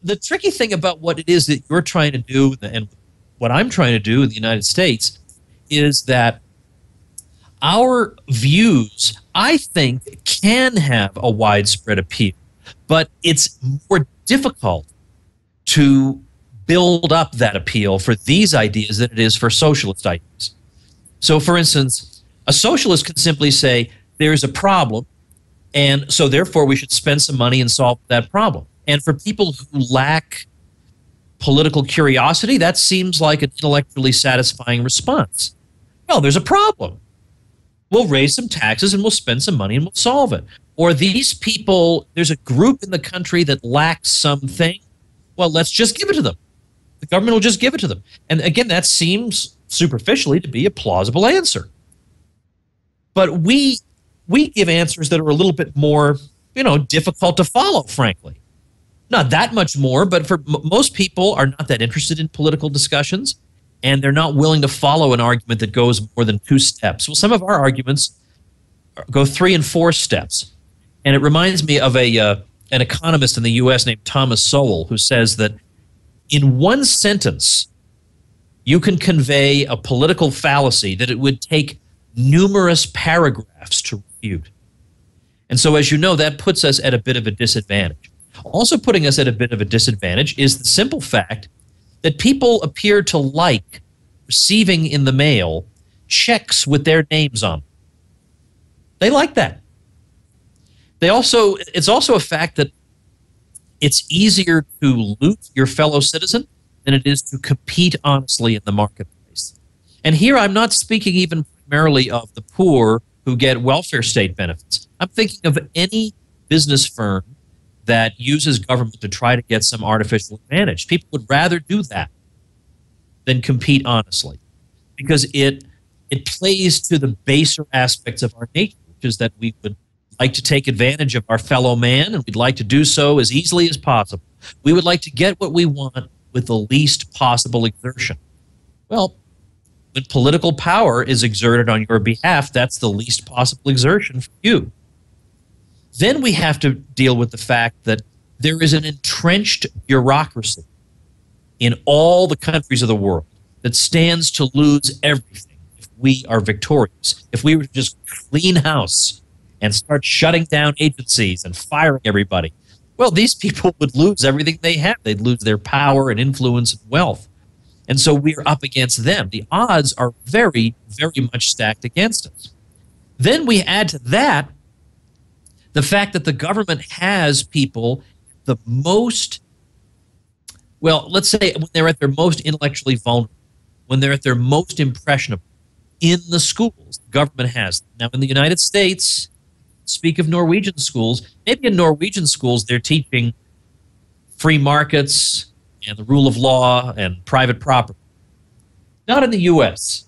The tricky thing about what it is that you're trying to do and what I'm trying to do in the United States is that our views, I think, can have a widespread appeal, but it's more difficult to build up that appeal for these ideas than it is for socialist ideas. So, for instance, a socialist can simply say, there's a problem, and so therefore we should spend some money and solve that problem. And for people who lack political curiosity, that seems like an intellectually satisfying response. Well, there's a problem. We'll raise some taxes and we'll spend some money and we'll solve it. Or these people, there's a group in the country that lacks something. Well, let's just give it to them. The government will just give it to them. And again, that seems superficially to be a plausible answer. But we give answers that are a little bit more, difficult to follow, frankly. Not that much more, but for most people are not that interested in political discussions, and they're not willing to follow an argument that goes more than 2 steps. Well, some of our arguments go 3 and 4 steps. And it reminds me of an economist in the U.S. named Thomas Sowell, who says that in one sentence, you can convey a political fallacy that it would take numerous paragraphs to refute. And so, as you know, that puts us at a bit of a disadvantage. Also putting us at a bit of a disadvantage is the simple fact that people appear to like receiving in the mail checks with their names on them. They like that. It's also a fact that it's easier to loot your fellow citizen than it is to compete honestly in the marketplace. And here I'm not speaking even primarily of the poor who get welfare state benefits. I'm thinking of any business firm that uses government to try to get some artificial advantage. People would rather do that than compete honestly, because it plays to the baser aspects of our nature, which is that we would like to take advantage of our fellow man, and we'd like to do so as easily as possible. We would like to get what we want with the least possible exertion. Well, when political power is exerted on your behalf, that's the least possible exertion for you. Then we have to deal with the fact that there is an entrenched bureaucracy in all the countries of the world that stands to lose everything if we are victorious. If we were to just clean house and start shutting down agencies and firing everybody, well, these people would lose everything they have. They'd lose their power and influence and wealth. And so we're up against them. The odds are very, very much stacked against us. Then we add to that the fact that the government has people the most, well, let's say when they're at their most intellectually vulnerable, when they're at their most impressionable in the schools, the government has them. Now, in the United States, speak of Norwegian schools, maybe in Norwegian schools they're teaching free markets and the rule of law and private property. Not in the U.S.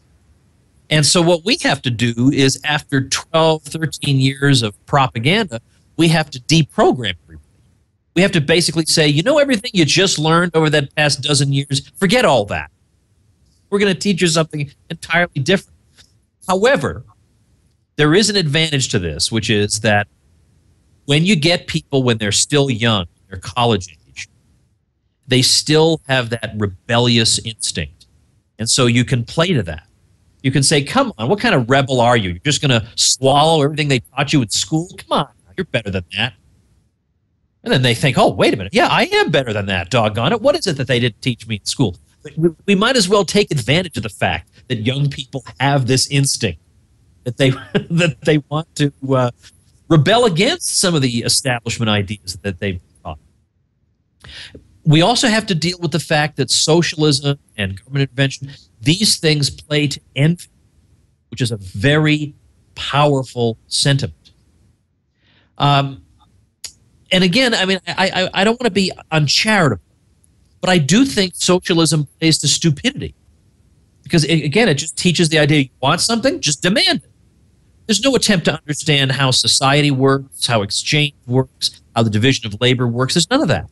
And so what we have to do is, after 12, 13 years of propaganda, we have to deprogram everybody. We have to basically say, everything you just learned over that past dozen years, forget all that. We're going to teach you something entirely different. However, there is an advantage to this, which is that when you get people when they're still young, they're college age, they still have that rebellious instinct. And so you can play to that. You can say, come on, what kind of rebel are you? You're just going to swallow everything they taught you at school? Come on, you're better than that. And then they think, oh, wait a minute. Yeah, I am better than that, doggone it. What is it that they didn't teach me in school? We might as well take advantage of the fact that young people have this instinct, that they want to rebel against some of the establishment ideas that they've taught. We also have to deal with the fact that socialism and government intervention, these things play to envy, which is a very powerful sentiment. And again, I mean, I don't want to be uncharitable, but I do think socialism plays to stupidity. Because, again, it just teaches the idea you want something, just demand it. There's no attempt to understand how society works, how exchange works, how the division of labor works. There's none of that.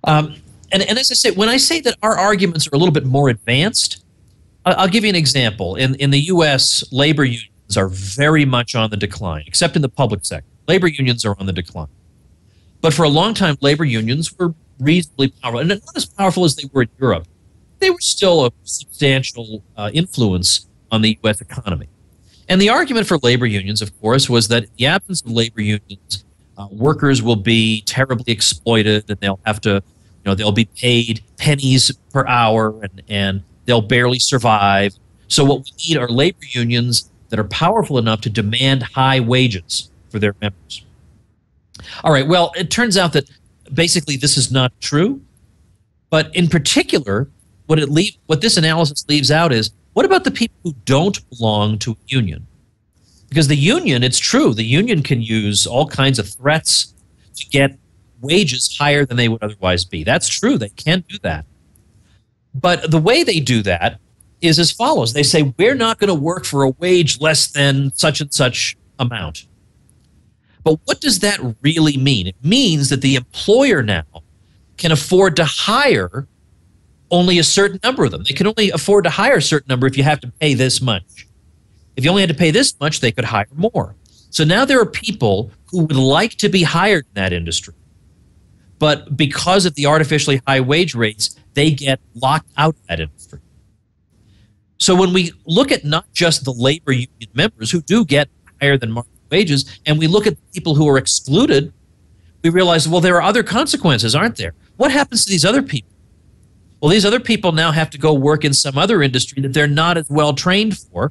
And as I say, when I say that our arguments are a little bit more advanced, I'll give you an example. In the U.S., labor unions are very much on the decline, except in the public sector. Labor unions are on the decline. But for a long time, labor unions were reasonably powerful, and not as powerful as they were in Europe. They were still a substantial influence on the U.S. economy. And the argument for labor unions, of course, was that in the absence of labor unions, workers will be terribly exploited, and they'll have to, they'll be paid pennies per hour, and they'll barely survive. So what we need are labor unions that are powerful enough to demand high wages for their members. All right, well, it turns out that basically this is not true. But in particular, what this analysis leaves out is, what about the people who don't belong to a union? Because the union, it's true, the union can use all kinds of threats to get wages higher than they would otherwise be. That's true, they can do that. But the way they do that is as follows. They say, we're not going to work for a wage less than such and such amount. But what does that really mean? It means that the employer now can afford to hire only a certain number of them. They can only afford to hire a certain number if you have to pay this much. If you only had to pay this much, they could hire more. So now there are people who would like to be hired in that industry. But because of the artificially high wage rates, they get locked out of that industry. So when we look at not just the labor union members who do get higher than market wages, and we look at people who are excluded, we realize, well, there are other consequences, aren't there? What happens to these other people? Well, these other people now have to go work in some other industry that they're not as well trained for.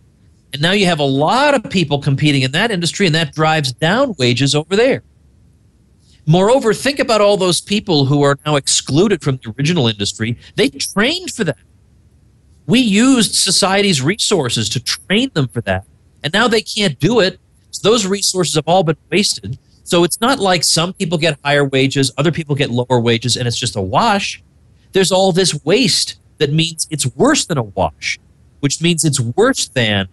And now you have a lot of people competing in that industry, and that drives down wages over there. Moreover, think about all those people who are now excluded from the original industry. They trained for that. We used society's resources to train them for that, and now they can't do it. So those resources have all been wasted. So it's not like some people get higher wages, other people get lower wages, and it's just a wash. There's all this waste that means it's worse than a wash, which means it's worse than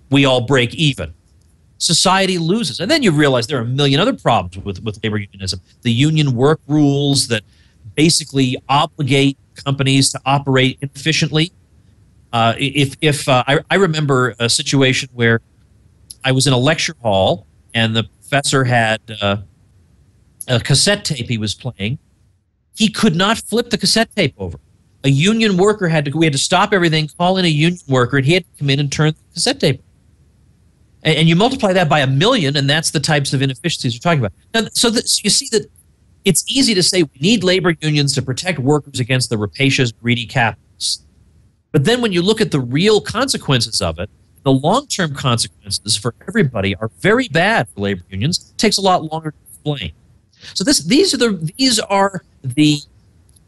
we all break even. Society loses. And then you realize there are a million other problems with labor unionism. The union work rules that basically obligate companies to operate efficiently. I remember a situation where I was in a lecture hall and the professor had a cassette tape he was playing. He could not flip the cassette tape over. A union worker we had to stop everything, call in a union worker, and he had to come in and turn the cassette tape. And you multiply that by 1 million, and that's the types of inefficiencies you're talking about. Now, so you see that it's easy to say we need labor unions to protect workers against the rapacious, greedy capitalists. But then when you look at the real consequences of it, the long-term consequences for everybody are very bad for labor unions. It takes a lot longer to explain. So these are the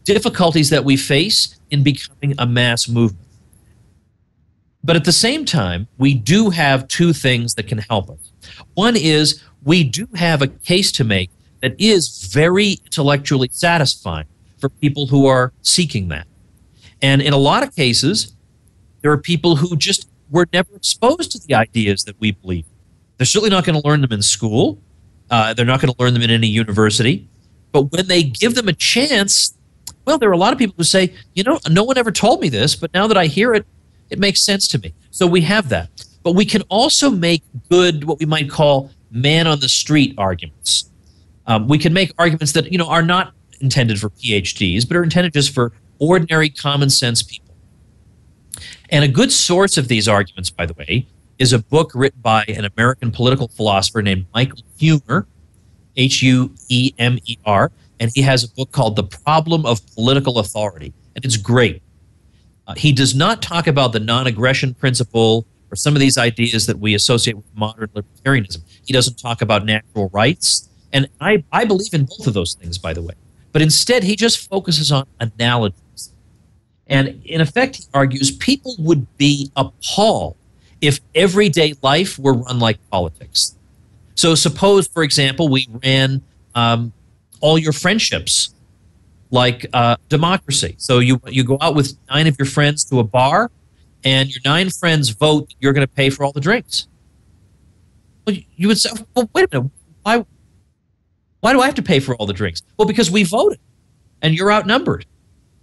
difficulties that we face in becoming a mass movement. But at the same time, we do have two things that can help us. One is we do have a case to make that is very intellectually satisfying for people who are seeking that. And in a lot of cases, there are people who just were never exposed to the ideas that we believe. They're certainly not going to learn them in school. They're not going to learn them in any university. But when they give them a chance, well, there are a lot of people who say, no one ever told me this, but now that I hear it, it makes sense to me. So we have that. But we can also make good, what we might call man-on-the-street arguments. We can make arguments that, are not intended for PhDs, but are intended just for ordinary common-sense people. And a good source of these arguments, by the way, is a book written by an American political philosopher named Michael Huemer, Huemer, and he has a book called The Problem of Political Authority, and it's great. He does not talk about the non-aggression principle or some of these ideas that we associate with modern libertarianism. He doesn't talk about natural rights, and I believe in both of those things, by the way. But instead, he just focuses on analogies. And in effect, he argues people would be appalled if everyday life were run like politics. So suppose, for example, we ran all your friendships like democracy. So you go out with 9 of your friends to a bar, and your 9 friends vote you're going to pay for all the drinks. Well, you would say, well, wait a minute, why do I have to pay for all the drinks? Well, because we voted, and you're outnumbered.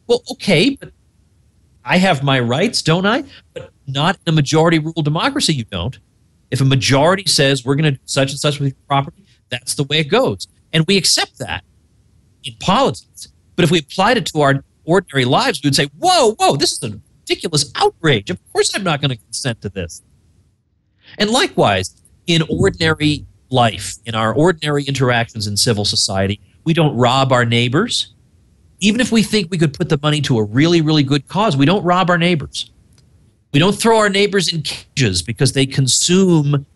Well, okay, but I have my rights, don't I? But not in a majority rule democracy, you don't. If a majority says we're going to do such and such with your property, that's the way it goes. And we accept that in politics. But if we applied it to our ordinary lives, we would say, whoa, this is a ridiculous outrage. Of course I'm not going to consent to this. And likewise, in ordinary life, in our ordinary interactions in civil society, we don't rob our neighbors. Even if we think we could put the money to a really, really good cause, we don't rob our neighbors. We don't throw our neighbors in cages because they consume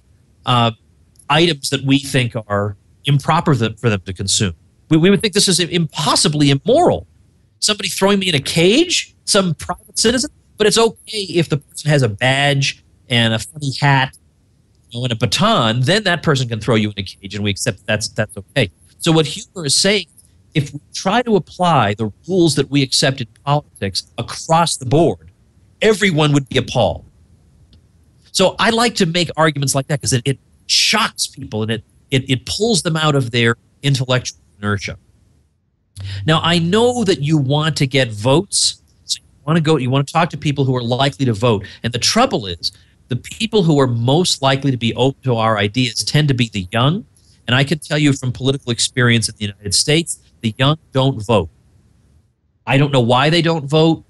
items that we think are improper for them to consume. We would think this is impossibly immoral. Somebody throwing me in a cage, some private citizen, but it's okay if the person has a badge and a funny hat, and a baton, then that person can throw you in a cage, and we accept that's okay. So what Huber is saying, if we try to apply the rules that we accept in politics across the board, everyone would be appalled. So I like to make arguments like that because it shocks people and it pulls them out of their intellectual inertia. Now, I know that you want to get votes. So you want to talk to people who are likely to vote. And the trouble is, the people who are most likely to be open to our ideas tend to be the young. And I can tell you from political experience in the United States, the young don't vote. I don't know why they don't vote.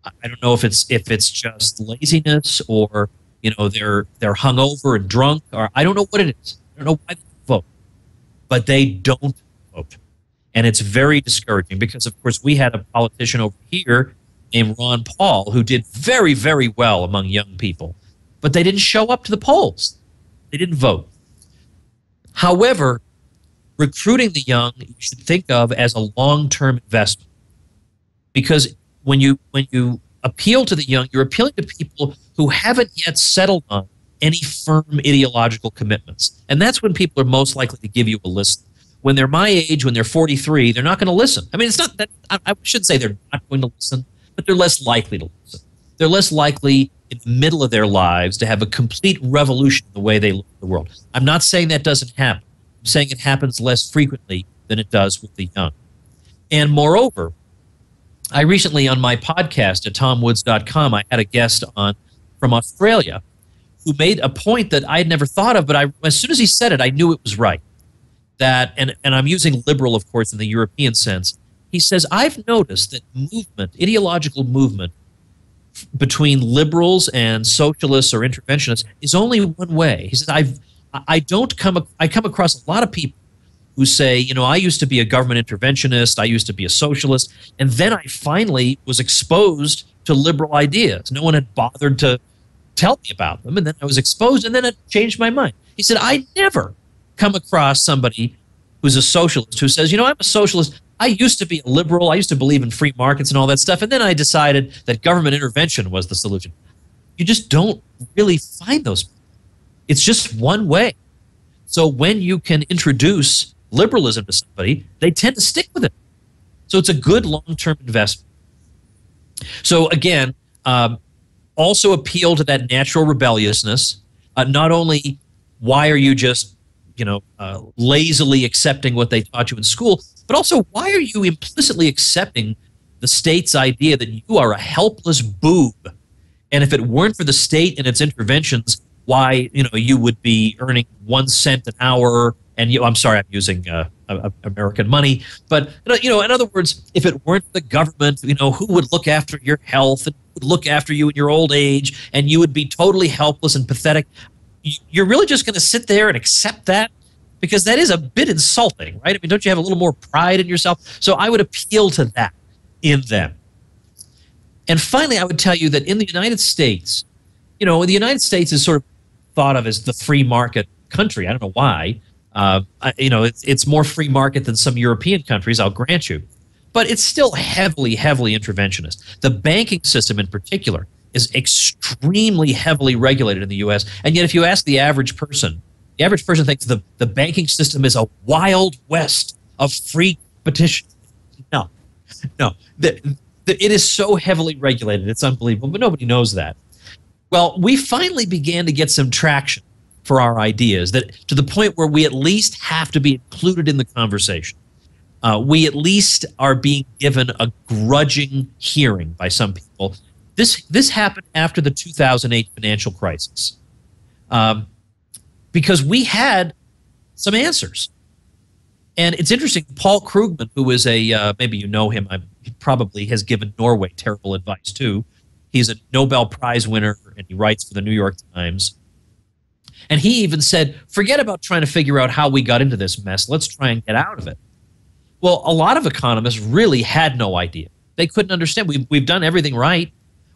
I don't know if it's just laziness or they're hungover and drunk, or I don't know what it is. I don't know why they don't vote, but they don't vote, and it's very discouraging because, of course, we had a politician over here named Ron Paul who did very, very well among young people, but they didn't show up to the polls. They didn't vote. However, recruiting the young you should think of as a long-term investment, because when you appeal to the young, you're appealing to people who haven't yet settled on any firm ideological commitments. And that's when people are most likely to give you a listen. When they're my age, when they're 43, they're not going to listen. I mean, it's not that I shouldn't say they're not going to listen, but they're less likely to listen. They're less likely in the middle of their lives to have a complete revolution in the way they look at the world. I'm not saying that doesn't happen. I'm saying it happens less frequently than it does with the young. And moreover, I recently on my podcast at tomwoods.com, I had a guest on from Australia who made a point that I had never thought of, but as soon as he said it, I knew it was right. That, and I'm using liberal, of course, in the European sense. He says, I've noticed that ideological movement between liberals and socialists or interventionists is only one way. He says, I come across a lot of people who say, I used to be a government interventionist, I used to be a socialist, and then I finally was exposed to liberal ideas. No one had bothered to tell me about them, and then I was exposed, and then it changed my mind. He said, I never come across somebody who's a socialist who says, I'm a socialist, I used to be a liberal, I used to believe in free markets and all that stuff, and then I decided that government intervention was the solution. You just don't really find those people. It's just one way. So when you can introduce liberalism to somebody, they tend to stick with it. So it's a good long-term investment. So again, also appeal to that natural rebelliousness. Not only why are you just, lazily accepting what they taught you in school, but also why are you implicitly accepting the state's idea that you are a helpless boob? And if it weren't for the state and its interventions, why, you would be earning 1 cent an hour. And I'm sorry, I'm using American money. But, in other words, if it weren't the government, who would look after your health and would look after you in your old age, and you would be totally helpless and pathetic. You're really just going to sit there and accept that? Because that is a bit insulting, right? I mean, don't you have a little more pride in yourself? So I would appeal to that in them. And finally, I would tell you that in the United States, the United States is sort of thought of as the free market country. I don't know why. It's more free market than some European countries, I'll grant you. But it's still heavily, heavily interventionist. The banking system in particular is extremely heavily regulated in the U.S. And yet if you ask the average person thinks the banking system is a wild west of free competition. No. It is so heavily regulated. It's unbelievable, but nobody knows that. Well, we finally began to get some traction for our ideas, that to the point where we at least have to be included in the conversation. We at least are being given a grudging hearing by some people. This happened after the 2008 financial crisis, because we had some answers. And it's interesting, Paul Krugman, who is maybe you know him, he probably has given Norway terrible advice too. He's a Nobel Prize winner, and he writes for the New York Times. And he even said, forget about trying to figure out how we got into this mess. Let's try and get out of it. Well, a lot of economists really had no idea. They couldn't understand. We've done everything right.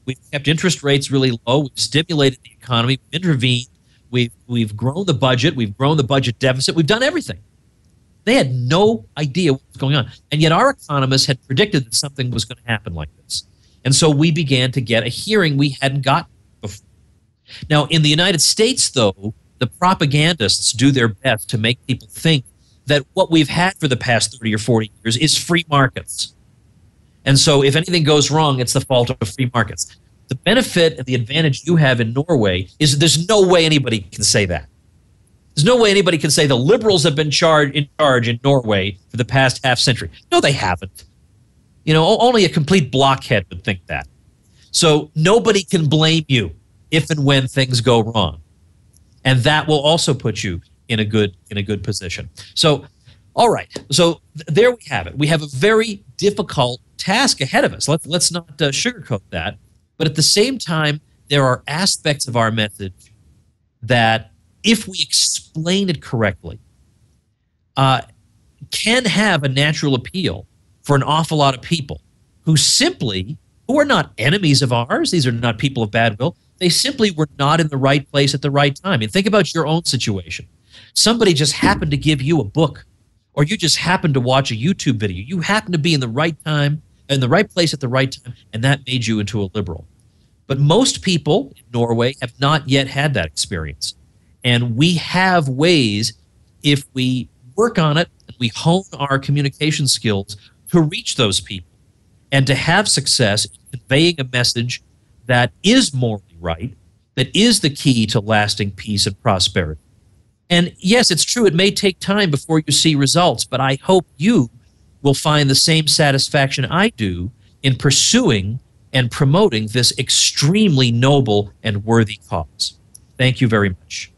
We've kept interest rates really low. We've stimulated the economy. We've intervened. We've grown the budget. We've grown the budget deficit. We've done everything. They had no idea what was going on. And yet our economists had predicted that something was going to happen like this. And so we began to get a hearing we hadn't gotten before. Now, in the United States, though, the propagandists do their best to make people think that what we've had for the past 30 or 40 years is free markets. And so if anything goes wrong, it's the fault of free markets. The benefit and the advantage you have in Norway is there's no way anybody can say that. There's no way anybody can say the liberals have been in charge in Norway for the past half century. No, they haven't. You know, only a complete blockhead would think that. So nobody can blame you if and when things go wrong. And that will also put you in a good position. So, all right. So there we have it. We have a very difficult task ahead of us. Let's not sugarcoat that. But at the same time, there are aspects of our message that, if we explain it correctly, can have a natural appeal for an awful lot of people who are not enemies of ours. These are not people of bad will. They simply were not in the right place at the right time. And think about your own situation. Somebody just happened to give you a book, or you just happened to watch a YouTube video. You happened to be in the right time, in the right place at the right time, and that made you into a liberal. But most people in Norway have not yet had that experience. And we have ways, if we work on it and we hone our communication skills, to reach those people and to have success in conveying a message that is morally right, that is the key to lasting peace and prosperity. And yes, it's true, it may take time before you see results, but I hope you will find the same satisfaction I do in pursuing and promoting this extremely noble and worthy cause. Thank you very much.